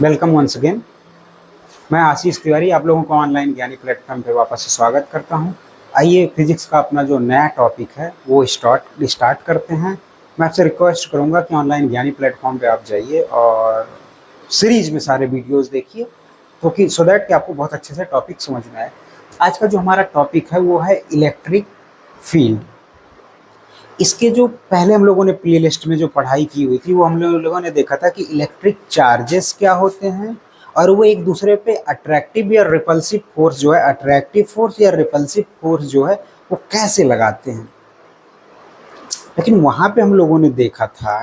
Welcome once again. मैं आशीष तिवारी आप लोगों को ऑनलाइन ज्ञानी प्लेटफॉर्म पे वापस से स्वागत करता हूं। आइए फिजिक्स का अपना जो नया टॉपिक है वो स्टार्ट करते हैं। मैं आपसे रिक्वेस्ट करूंगा कि ऑनलाइन ज्ञानी प्लेटफॉर्म पे आप जाइए और सीरीज में सारे वीडियोस देखिए, तो कि सो दैट कि आपको बहुत अच्छे से टॉपिक समझ में आए। आज का जो हमारा टॉपिक है वो है इलेक्ट्रिक फील्ड। इसके जो पहले हम लोगों ने प्ले लिस्ट में जो पढ़ाई की हुई थी वो हम लोगों ने देखा था कि इलेक्ट्रिक चार्जेस क्या होते हैं और वो एक दूसरे पे अट्रैक्टिव या रिपल्सिव फोर्स जो है, अट्रैक्टिव फोर्स या रिपल्सिव फोर्स जो है वो कैसे लगाते हैं। लेकिन वहाँ पे हम लोगों ने देखा था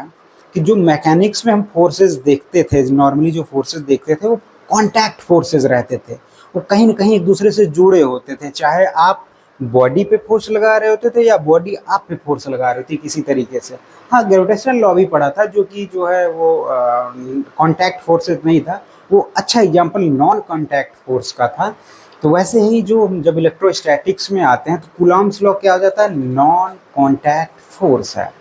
कि जो मैकेनिक्स में हम फोर्सेस देखते थे, नॉर्मली जो फोर्सेस देखते थे वो कॉन्टैक्ट फोर्सेस रहते थे। वो कहीं ना कहीं एक दूसरे से जुड़े होते थे, चाहे आप बॉडी पे फोर्स लगा रहे होते थे या बॉडी आप पे फोर्स लगा रही थी किसी तरीके से। हाँ, ग्रेविटेशनल लॉ भी पढ़ा था जो कि जो है वो कॉन्टैक्ट फोर्सेस नहीं था, वो अच्छा एग्जाम्पल नॉन कॉन्टैक्ट फोर्स का था। तो वैसे ही जो जब इलेक्ट्रोस्टैटिक्स में आते हैं तो कूलॉम्स लॉ क्या हो जाता है, नॉन कॉन्टैक्ट फोर्स है।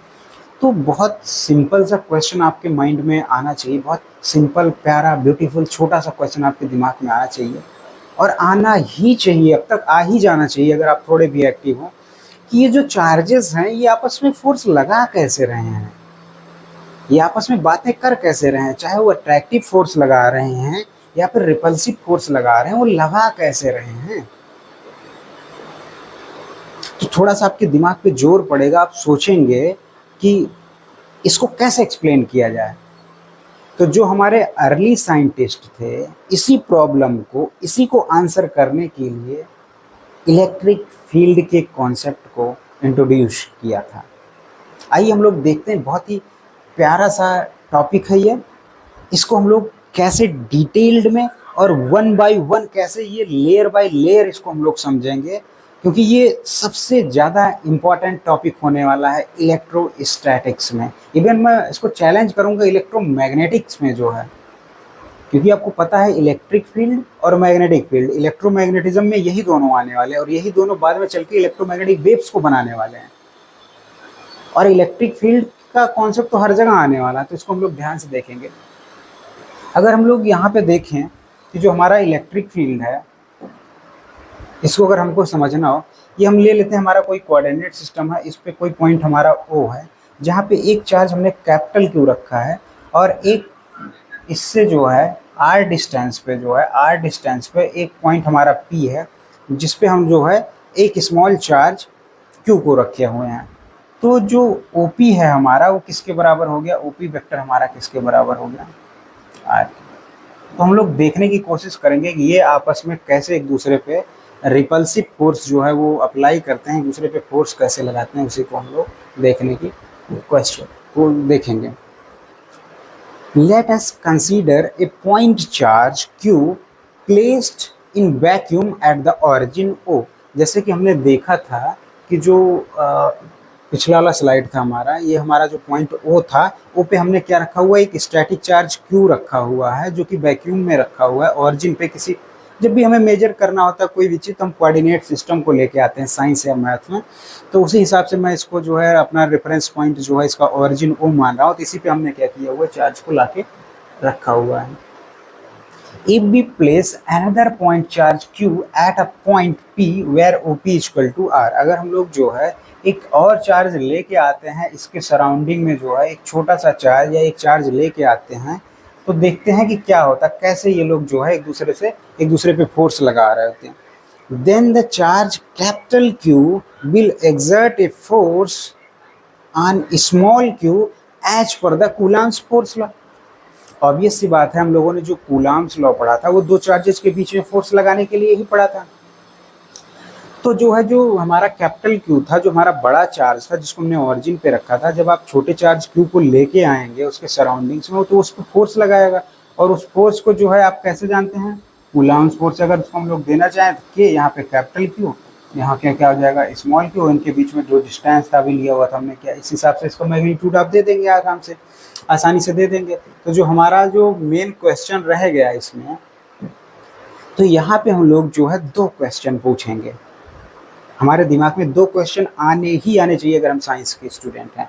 तो बहुत सिंपल सा क्वेश्चन आपके माइंड में आना चाहिए, बहुत सिंपल प्यारा ब्यूटीफुल छोटा सा क्वेश्चन आपके दिमाग में आना चाहिए और आना ही चाहिए, अब तक आ ही जाना चाहिए अगर आप थोड़े भी एक्टिव हो, कि ये जो चार्जेस हैं ये आपस में फोर्स लगा कैसे रहे हैं, ये आपस में बातें कर कैसे रहे हैं, चाहे वो अट्रैक्टिव फोर्स लगा रहे हैं या फिर रिपल्सिव फोर्स लगा रहे हैं, वो लगा कैसे रहे हैं। तो थोड़ा सा आपके दिमाग पे जोर पड़ेगा, आप सोचेंगे कि इसको कैसे एक्सप्लेन किया जाए। तो जो हमारे अर्ली साइंटिस्ट थे इसी को आंसर करने के लिए इलेक्ट्रिक फील्ड के कॉन्सेप्ट को इंट्रोड्यूस किया था। आइए हम लोग देखते हैं, बहुत ही प्यारा सा टॉपिक है ये। इसको हम लोग कैसे डिटेल्ड में और वन बाय वन कैसे ये लेयर बाय लेयर इसको हम लोग समझेंगे, क्योंकि ये सबसे ज़्यादा इम्पॉर्टेंट टॉपिक होने वाला है इलेक्ट्रोस्टैटिक्स में। इवन मैं इसको चैलेंज करूंगा इलेक्ट्रोमैग्नेटिक्स में जो है, क्योंकि आपको पता है इलेक्ट्रिक फील्ड और मैग्नेटिक फील्ड, इलेक्ट्रोमैग्नेटिज्म में यही दोनों आने वाले हैं और यही दोनों बाद में चल के इलेक्ट्रोमैग्नेटिक वेव्स को बनाने वाले हैं। और इलेक्ट्रिक फील्ड का कॉन्सेप्ट तो हर जगह आने वाला है, तो इसको हम लोग ध्यान से देखेंगे। अगर हम लोग यहाँ पे देखें कि जो हमारा इलेक्ट्रिक फील्ड है इसको अगर हमको समझना हो, ये हम ले लेते हैं, हमारा कोई कोऑर्डिनेट सिस्टम है, इस पे कोई पॉइंट हमारा ओ है जहाँ पे एक चार्ज हमने कैपिटल क्यू रखा है और एक इससे जो है आर डिस्टेंस पे एक पॉइंट हमारा पी है जिस पे हम जो है एक स्मॉल चार्ज क्यू को रखे हुए हैं। तो जो ओपी है हमारा वो किसके बराबर हो गया, ओपी वेक्टर हमारा किसके बराबर हो गया, आर। तो हम लोग देखने की कोशिश करेंगे कि ये आपस में कैसे एक दूसरे पे रिपल्सिव फोर्स जो है वो अप्लाई करते हैं, एक दूसरे पे फोर्स कैसे लगाते हैं, उसी को हम लोग देखने की क्वेश्चन को देखेंगे। Let us consider a point charge Q placed in vacuum at the origin O। जैसे कि हमने देखा था कि जो पिछला वाला स्लाइड था हमारा, ये हमारा जो पॉइंट O था, O पे हमने क्या रखा हुआ है, एक स्टैटिक चार्ज Q रखा हुआ है जो कि वैक्यूम में रखा हुआ है ऑरिजिन पे। किसी जब भी हमें मेजर करना होता है कोई भी चीज़, तो हम कोऑर्डिनेट सिस्टम को लेके आते हैं साइंस या मैथ में, तो उसी हिसाब से मैं इसको जो है अपना रेफरेंस पॉइंट जो है इसका ओरिजिन ओ मान रहा हूँ। तो इसी पे हमने क्या किया हुआ है, चार्ज को लाके रखा हुआ है। If we place another point charge Q at a point P where OP equal to R, अगर हम लोग जो है एक और चार्ज लेके आते हैं इसके सराउंडिंग में, जो है एक छोटा सा चार्ज या एक चार्ज लेके आते हैं, तो देखते हैं कि क्या होता है, कैसे ये लोग जो है एक दूसरे पे फोर्स लगा रहे होते हैं। Then the charge capital Q will exert a force on small q as per the Coulomb's force law। Obvious सी बात है, हम लोगों ने जो कूलाम्स लॉ पढ़ा था वो दो चार्जेस के बीच में फोर्स लगाने के लिए ही पढ़ा था। तो जो है जो हमारा कैपिटल क्यू था, जो हमारा बड़ा चार्ज था जिसको हमने ऑरिजिन पे रखा था, जब आप छोटे चार्ज क्यू को लेके आएंगे उसके सराउंडिंग्स में तो उस पर फोर्स लगाएगा। और उस फोर्स को जो है आप कैसे जानते हैं, कूलाम्स फोर्स। अगर उसको हम लोग देना चाहें तो के यहाँ पे कैपिटल क्यू, यहाँ क्या हो जाएगा स्मॉल क्यू, इनके बीच में जो डिस्टेंस था अभी लिया हुआ था हमने, क्या इस हिसाब से इसका मैग्नीट्यूड आप दे देंगे, आराम से आसानी से दे देंगे। तो जो हमारा जो मेन क्वेश्चन रह गया इसमें, तो यहाँ पे हम लोग जो है दो क्वेश्चन पूछेंगे। हमारे दिमाग में दो क्वेश्चन आने ही आने चाहिए अगर हम साइंस के स्टूडेंट हैं।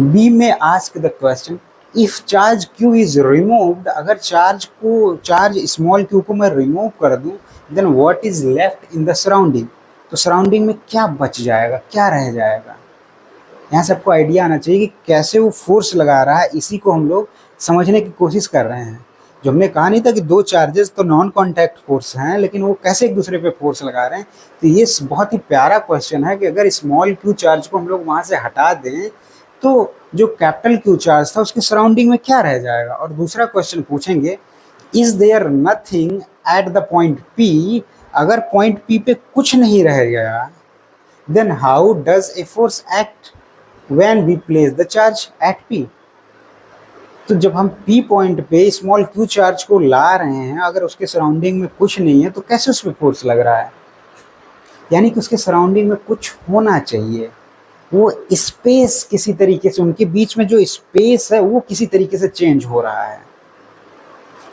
बी में ask the question if charge q is removed, अगर चार्ज स्मॉल q को मैं रिमूव कर दूं, then what is left in the surrounding, तो सराउंडिंग में क्या बच जाएगा, क्या रह जाएगा। यहाँ से आपको आइडिया आना चाहिए कि कैसे वो फोर्स लगा रहा है, इसी को हम लोग समझने की कोशिश कर रहे हैं। जो हमने कहा नहीं था कि दो चार्जेस तो नॉन कॉन्टैक्ट फोर्स हैं, लेकिन वो कैसे एक दूसरे पे फोर्स लगा रहे हैं। तो ये बहुत ही प्यारा क्वेश्चन है कि अगर स्मॉल क्यू चार्ज को हम लोग वहाँ से हटा दें तो जो कैपिटल क्यू चार्ज था उसके सराउंडिंग में क्या रह जाएगा। और दूसरा क्वेश्चन पूछेंगे, is there nothing at the point P, अगर पॉइंट पी पे कुछ नहीं रह गया, then how does a force act when we place the charge at P. तो जब हम पी पॉइंट पे स्मॉल क्यू चार्ज को ला रहे हैं, अगर उसके सराउंडिंग में कुछ नहीं है तो कैसे उस पर फोर्स लग रहा है, यानी कि उसके सराउंडिंग में कुछ होना चाहिए, वो स्पेस किसी तरीके से, उनके बीच में जो स्पेस है वो किसी तरीके से चेंज हो रहा है।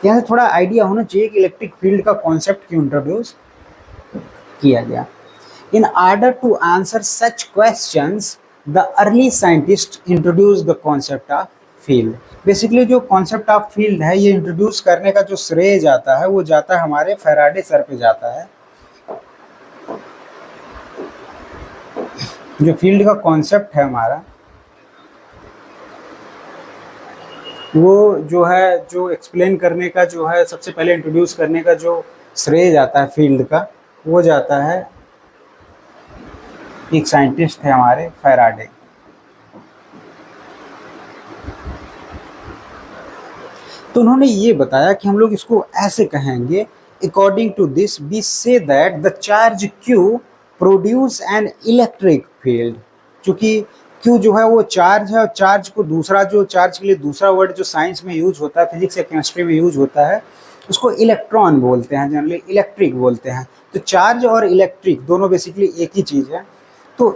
यहाँ से थोड़ा आइडिया होना चाहिए कि इलेक्ट्रिक फील्ड का कॉन्सेप्ट क्यों इंट्रोड्यूस किया गया। In order to answer such questions the early scientist introduce the concept of field. Basically जो कॉन्सेप्ट ऑफ फील्ड है ये इंट्रोड्यूस करने का जो श्रेय जाता है वो जाता है हमारे फैराडे सर पे जाता है। जो फील्ड का कॉन्सेप्ट है हमारा, वो जो है, जो एक्सप्लेन करने का जो है, सबसे पहले इंट्रोड्यूस करने का जो श्रेय जाता है फील्ड का, वो जाता है एक साइंटिस्ट थे हमारे फैराडे। तो उन्होंने ये बताया कि हम लोग इसको ऐसे कहेंगे, according to this we say that the charge Q produce an electric field. क्योंकि Q जो है वो चार्ज है, और चार्ज को दूसरा, जो चार्ज के लिए दूसरा वर्ड जो साइंस में यूज होता है, फिजिक्स या केमिस्ट्री में यूज होता है, उसको इलेक्ट्रॉन बोलते हैं, जनरली इलेक्ट्रिक बोलते हैं। तो चार्ज और इलेक्ट्रिक दोनों बेसिकली एक ही चीज़ है। तो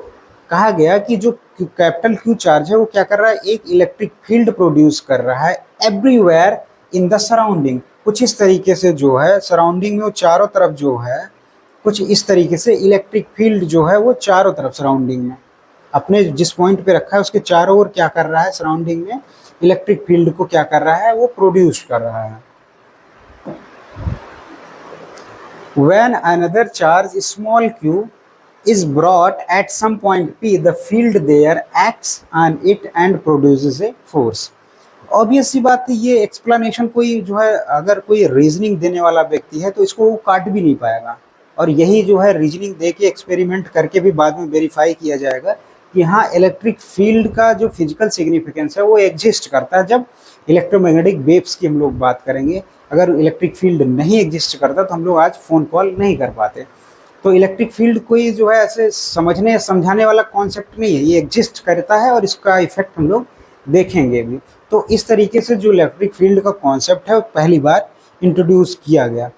कहा गया कि जो कैपिटल Q चार्ज है वो क्या कर रहा है, एक इलेक्ट्रिक फील्ड प्रोड्यूस कर रहा है एवरीवेयर इन द सराउंडिंग। कुछ इस तरीके से जो है सराउंडिंग में वो चारों तरफ जो है, कुछ इस तरीके से इलेक्ट्रिक फील्ड जो है वो चारों तरफ सराउंडिंग में, अपने जिस पॉइंट पे रखा है उसके चारों ओर क्या कर रहा है, सराउंडिंग में इलेक्ट्रिक फील्ड को क्या कर रहा है, वो प्रोड्यूस कर रहा है। When another charge small q is brought at some point p, the field there acts on it and produces a force। Obvious सी बात है, ये एक्सप्लेनेशन कोई जो है, अगर कोई रीजनिंग देने वाला व्यक्ति है तो इसको वो काट भी नहीं पाएगा। और यही जो है रीजनिंग दे के, एक्सपेरिमेंट करके भी बाद में वेरीफाई किया जाएगा कि हाँ, इलेक्ट्रिक फील्ड का जो फिजिकल सिग्निफिकेंस है वो एग्जिस्ट करता है। जब इलेक्ट्रोमैग्नेटिक वेव्स की हम लोग बात करेंगे, अगर इलेक्ट्रिक फील्ड नहीं एग्जिस्ट करता तो हम लोग आज फ़ोन कॉल नहीं कर पाते। तो इलेक्ट्रिक फील्ड कोई जो है ऐसे समझने समझाने वाला कॉन्सेप्ट नहीं है, ये एग्जिस्ट करता है और इसका इफेक्ट हम लोग देखेंगे भी। तो इस तरीके से जो इलेक्ट्रिक फील्ड का कॉन्सेप्ट है वो पहली बार इंट्रोड्यूस किया गया।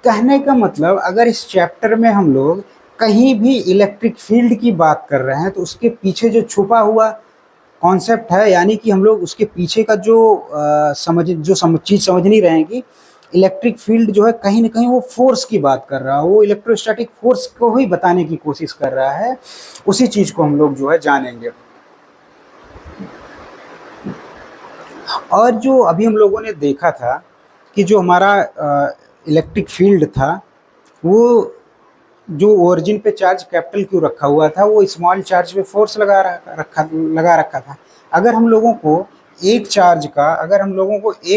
कहने का मतलब, अगर इस चैप्टर में हम लोग कहीं भी इलेक्ट्रिक फील्ड की बात कर रहे हैं तो उसके पीछे जो छुपा हुआ कॉन्सेप्ट है, यानी कि हम लोग उसके पीछे का जो चीज़ समझ नहीं रहे हैं कि इलेक्ट्रिक फील्ड जो है कहीं ना कहीं वो फोर्स की बात कर रहा है, वो इलेक्ट्रोस्टैटिक फोर्स को ही बताने की कोशिश कर रहा है, उसी चीज़ को हम लोग जो है जानेंगे। और जो अभी हम लोगों ने देखा था कि जो हमारा इलेक्ट्रिक फील्ड था, वो जो ओरिजिन पे चार्ज कैपिटल Q रखा हुआ था, वो स्मॉल चार्ज पे फोर्स लगा रखा था। अगर हम लोगों को एक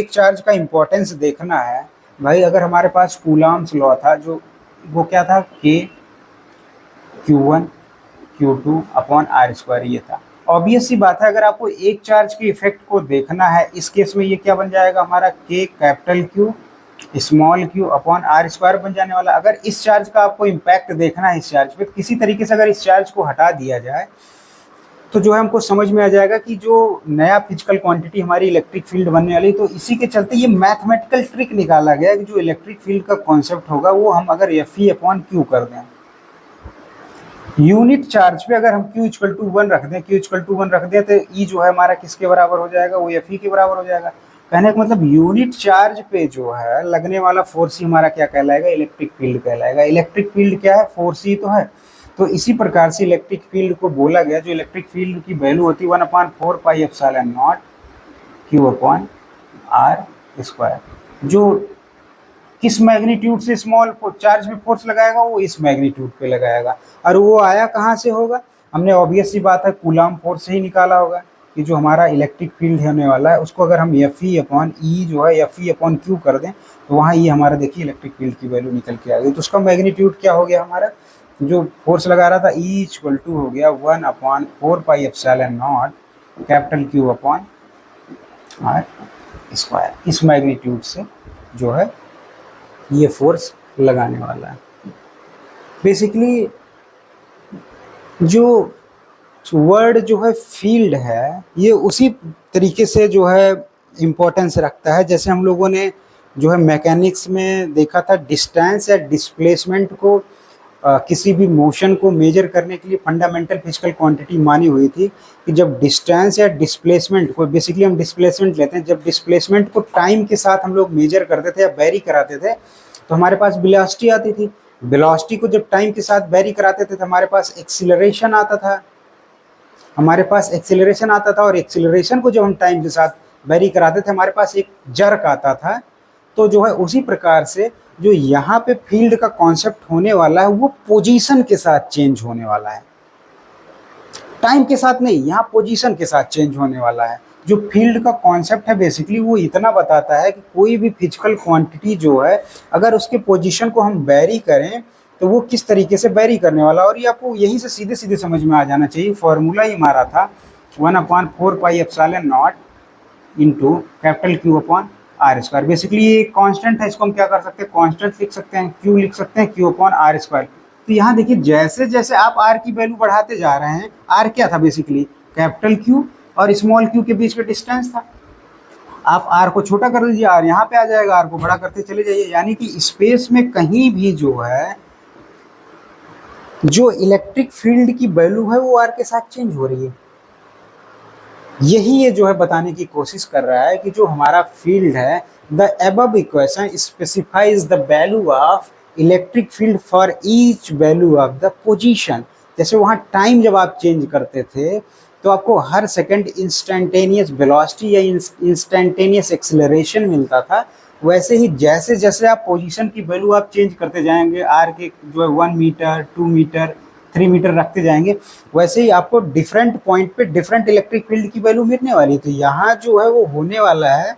चार्ज का इम्पोर्टेंस देखना है भाई, अगर हमारे पास कूलॉम्स लॉ था, जो वो क्या था, K Q1 Q2 upon R², ये था। ऑब्वियस सी बात है, अगर आपको एक चार्ज के इफेक्ट को देखना है, इस केस में ये क्या बन जाएगा हमारा, K capital Q small q upon R² बन जाने वाला। अगर इस चार्ज का आपको इम्पैक्ट देखना है इस चार्ज पे, किसी तरीके से अगर इस चार्ज को हटा दिया जाए तो जो है हमको समझ में आ जाएगा कि जो नया फिजिकल क्वांटिटी हमारी इलेक्ट्रिक फील्ड बनने वाली। तो इसी के चलते ये मैथमेटिकल ट्रिक निकाला गया कि जो इलेक्ट्रिक फील्ड का कॉन्सेप्ट होगा वो हम अगर Fe अपॉन Q कर दें, यूनिट चार्ज पे अगर हम Q=1 रख दें, Q=1 रख दें, तो E जो है हमारा किसके बराबर हो जाएगा, वो Fe के बराबर हो जाएगा। कहने का मतलब यूनिट चार्ज पे जो है लगने वाला फोर्स ही हमारा क्या कहलाएगा, इलेक्ट्रिक फील्ड कहलाएगा। इलेक्ट्रिक फील्ड क्या है, फोर्स ही तो है। तो इसी प्रकार से इलेक्ट्रिक फील्ड को बोला गया, जो इलेक्ट्रिक फील्ड की वैल्यू होती है 1/4 pi epsilon naught Q upon R square. जो किस मैग्नीट्यूड से स्मॉल चार्ज पे फोर्स लगाएगा, वो इस मैग्नीट्यूड पे लगाएगा। और वो आया कहाँ से होगा, हमने ऑब्वियस सी बात है कूलाम फोर्स से ही निकाला होगा कि जो हमारा इलेक्ट्रिक फील्ड होने वाला है उसको अगर हम एफ ई अपॉन ई जो है एफ ई अपॉन क्यू कर दें तो वहाँ ये हमारा देखिए इलेक्ट्रिक फील्ड की वैल्यू निकल के आ गई। तो उसका मैग्नीट्यूड क्या हो गया, हमारा जो फोर्स लगा रहा था ई इक्वल टू हो गया 1/4πε0 capital Q upon R square. इस मैग्नीट्यूड से जो है ये फोर्स लगाने वाला है। बेसिकली जो वर्ड जो है फील्ड है ये उसी तरीके से जो है इम्पोर्टेंस रखता है जैसे हम लोगों ने जो है मैकेनिक्स में देखा था डिस्टेंस या डिस्प्लेसमेंट को किसी भी मोशन को मेजर करने के लिए फंडामेंटल फिजिकल क्वांटिटी मानी हुई थी कि जब डिस्टेंस या डिस्प्लेसमेंट को, बेसिकली हम डिस्प्लेसमेंट लेते हैं, जब डिस्प्लेसमेंट को टाइम के साथ हम लोग मेजर करते थे या वेरी कराते थे तो हमारे पास वेलोसिटी आती थी। वेलोसिटी को जब टाइम के साथ वेरी कराते थे तो हमारे पास एक्सीलरेशन आता था, और एक्सीलरेशन को जब हम टाइम के साथ वेरी कराते थे हमारे पास एक जर्क आता था। तो जो है उसी प्रकार से जो यहाँ पे फील्ड का कॉन्सेप्ट होने वाला है वो पोजीशन के साथ चेंज होने वाला है, टाइम के साथ नहीं, यहाँ पोजीशन के साथ चेंज होने वाला है। जो फील्ड का कॉन्सेप्ट है बेसिकली वो इतना बताता है कि कोई भी फिजिकल क्वांटिटी जो है अगर उसके पोजीशन को हम वेरी करें तो वो किस तरीके से वेरी करने वाला। और ये आपको यहीं से सीधे सीधे समझ में आ जाना चाहिए। फॉर्मूला ही हमारा था 1/4πε0 into capital Q upon R square. Basically ये कांस्टेंट है, इसको हम क्या कर सकते हैं, कांस्टेंट लिख सकते हैं, क्यू लिख सकते हैं, क्यू अपॉन आर स्क्वायर। तो यहाँ देखिए जैसे जैसे आप आर की वैल्यू बढ़ाते जा रहे हैं, आर क्या था बेसिकली कैपिटल क्यू और स्मॉल क्यू के बीच का डिस्टेंस था। आप आर को छोटा कर लीजिए, आर यहाँ पे आ जाएगा, आर को बड़ा करते चले जाइए। यानी कि स्पेस में कहीं भी जो है जो इलेक्ट्रिक फील्ड की वैल्यू है वो आर के साथ चेंज हो रही है। यही ये जो है बताने की कोशिश कर रहा है कि जो हमारा फील्ड है, the above equation specifies the value of electric field for each value of the position. जैसे वहाँ टाइम जब आप चेंज करते थे तो आपको हर सेकंड इंस्टेंटेनियस वेलोसिटी या इंस्टेंटेनियस एक्सेलरेशन मिलता था, वैसे ही जैसे जैसे आप पोजीशन की वैल्यू आप चेंज करते जाएंगे, आर के जो है 1 मीटर 2 मीटर 3 मीटर रखते जाएंगे, वैसे ही आपको डिफरेंट पॉइंट पे डिफरेंट इलेक्ट्रिक फील्ड की वैल्यू मिलने वाली है। तो यहाँ जो है वो होने वाला है,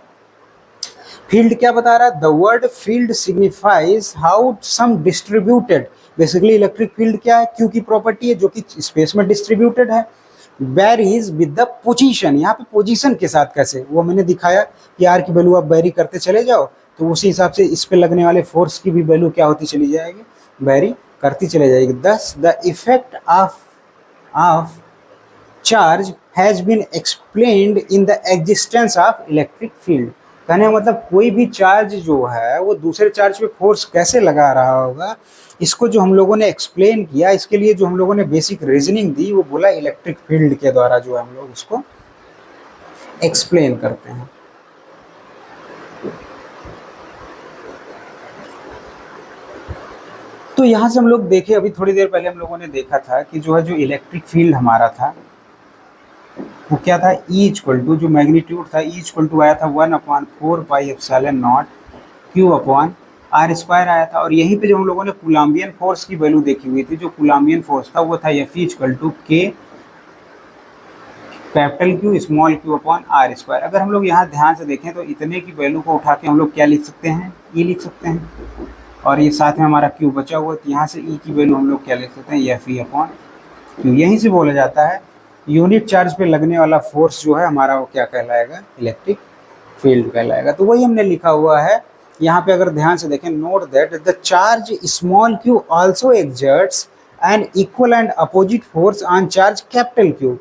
फील्ड क्या बता रहा है, the word field signifies how some distributed. Basically electric field क्या है, क्यू की प्रॉपर्टी है जो कि स्पेस में डिस्ट्रीब्यूटेड है, वेरीज विद द पोजीशन। यहाँ पे पोजीशन के साथ कैसे, वो मैंने दिखाया कि आर की वैल्यू आप वेरी करते चले जाओ तो उसी हिसाब से इस पे लगने वाले फोर्स की भी वैल्यू क्या होती चली जाएगी, वेरी करती चले जाएगी। Thus the effect of charge has been explained in the existence of electric field. कहने का मतलब कोई भी चार्ज जो है वो दूसरे चार्ज पे फोर्स कैसे लगा रहा होगा, इसको जो हम लोगों ने एक्सप्लेन किया, इसके लिए जो हम लोगों ने बेसिक रीजनिंग दी वो बोला इलेक्ट्रिक फील्ड के द्वारा जो हम लोग उसको एक्सप्लेन करते हैं। तो यहाँ से हम लोग देखे, अभी थोड़ी देर पहले हम लोगों ने देखा था कि जो है जो इलेक्ट्रिक फील्ड हमारा था वो क्या था, ई इक्वल टू जो मैग्नीट्यूड था ई इक्वल टू आया था 1/4πε0 क्यू अपॉन आर स्क्वायर आया था। और यहीं पे जो हम लोगों ने कूलाम्बियन फोर्स की वैल्यू देखी हुई थी, जो कूलाम्बियन फोर्स था वो था F equal to K capital Q small Q upon R square. अगर हम लोग यहाँ ध्यान से देखें तो इतने की वैल्यू को उठा के हम लोग क्या लिख सकते हैं, ई लिख सकते हैं, और ये साथ में हमारा क्यू बचा हुआ है तो यहाँ से ई की वैल्यू हम लोग क्या लिख सकते हैं, एफ ई अपॉन क्यू। यहीं से बोला जाता है यूनिट चार्ज पे लगने वाला फोर्स जो है हमारा वो क्या कहलाएगा, इलेक्ट्रिक फील्ड कहलाएगा। तो वही हमने लिखा हुआ है यहाँ पे, अगर ध्यान से देखें, note that the charge small Q also exerts an equal and opposite force on charge capital Q.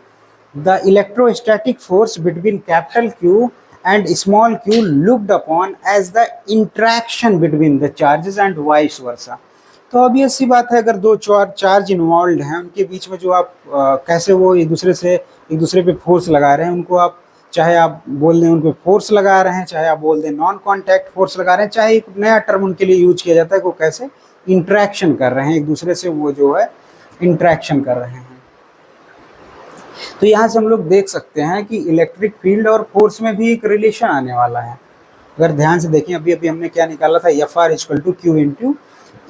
The electrostatic force between capital Q and small q looked upon as the interaction between the charges and vice versa। तो अब ये सी बात है, अगर दो charge involve हैं उनके बीच में जो आप कैसे वो एक दूसरे पे फोर्स लगा रहे हैं, उनको आप चाहे आप बोल दें उनको फोर्स लगा रहे हैं, चाहे आप बोल दें नॉन कॉन्टैक्ट फोर्स लगा रहे हैं, चाहे एक नया टर्म उनके लिए यूज किया जाता है वो कैसे इंट्रैक्शन कर रहे हैं, एक दूसरे से वो जो है इंट्रैक्शन कर रहे हैं। तो यहाँ से हम लोग देख सकते हैं कि इलेक्ट्रिक फील्ड और फोर्स में भी एक रिलेशन आने वाला है। अगर ध्यान से देखें, अभी अभी हमने क्या निकाला था, F R equal to Q into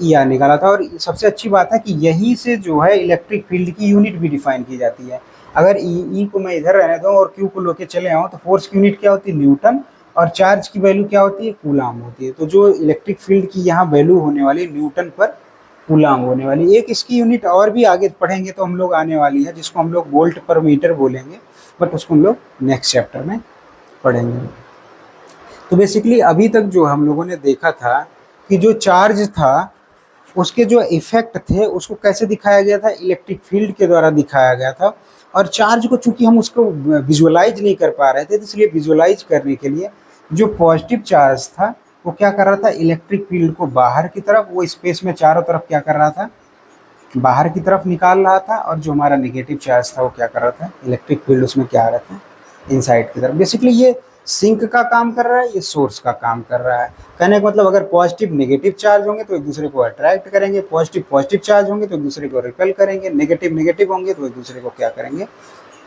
E R निकाला था। और सबसे अच्छी बात है कि यहीं से जो है इलेक्ट्रिक फील्ड की यूनिट भी डिफाइन की जाती है। अगर ई को मैं इधर रहने दूँ और क्यू को लेके चले आऊँ तो फोर्स की यूनिट क्या होती है, न्यूटन, और चार्ज की वैल्यू क्या होती है, कूलाम होती है। तो जो इलेक्ट्रिक फील्ड की यहाँ वैल्यू होने वाली न्यूटन पर कूलाम होने वाली। एक इसकी यूनिट और भी आगे पढ़ेंगे तो हम लोग आने वाली है, जिसको हम लोग वोल्ट पर मीटर बोलेंगे, बट उसको हम लोग नेक्स्ट चैप्टर में पढ़ेंगे। तो बेसिकली अभी तक जो हम लोगों ने देखा था कि जो चार्ज था उसके जो इफेक्ट थे उसको कैसे दिखाया गया था, इलेक्ट्रिक फील्ड के द्वारा दिखाया गया था। और चार्ज को चूंकि हम उसको विजुअलाइज नहीं कर पा रहे थे, तो इसलिए विजुअलाइज करने के लिए जो पॉजिटिव चार्ज था वो क्या कर रहा था, इलेक्ट्रिक फील्ड को बाहर की तरफ, वो स्पेस में चारों तरफ क्या कर रहा था, बाहर की तरफ निकाल रहा था। और जो हमारा नेगेटिव चार्ज था वो क्या कर रहा था, इलेक्ट्रिक फील्ड उसमें क्या आ रहा था, इनसाइड की तरफ। बेसिकली ये सिंक का काम कर रहा है, ये सोर्स का काम कर रहा है। कहने का मतलब अगर पॉजिटिव नेगेटिव चार्ज होंगे तो एक दूसरे को अट्रैक्ट करेंगे, पॉजिटिव पॉजिटिव चार्ज होंगे तो एक दूसरे को रिपेल करेंगे, नेगेटिव नेगेटिव होंगे तो एक दूसरे को क्या करेंगे,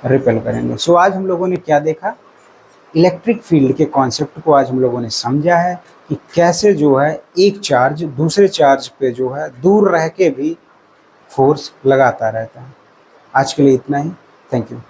रिपेल करेंगे। सो आज हम लोगों ने क्या देखा, इलेक्ट्रिक फील्ड के कॉन्सेप्ट को आज हम लोगों ने समझा है कि कैसे जो है एक चार्ज दूसरे चार्ज पे जो है दूर रह के भी फोर्स लगाता रहता है। आज के लिए इतना ही। Thank you.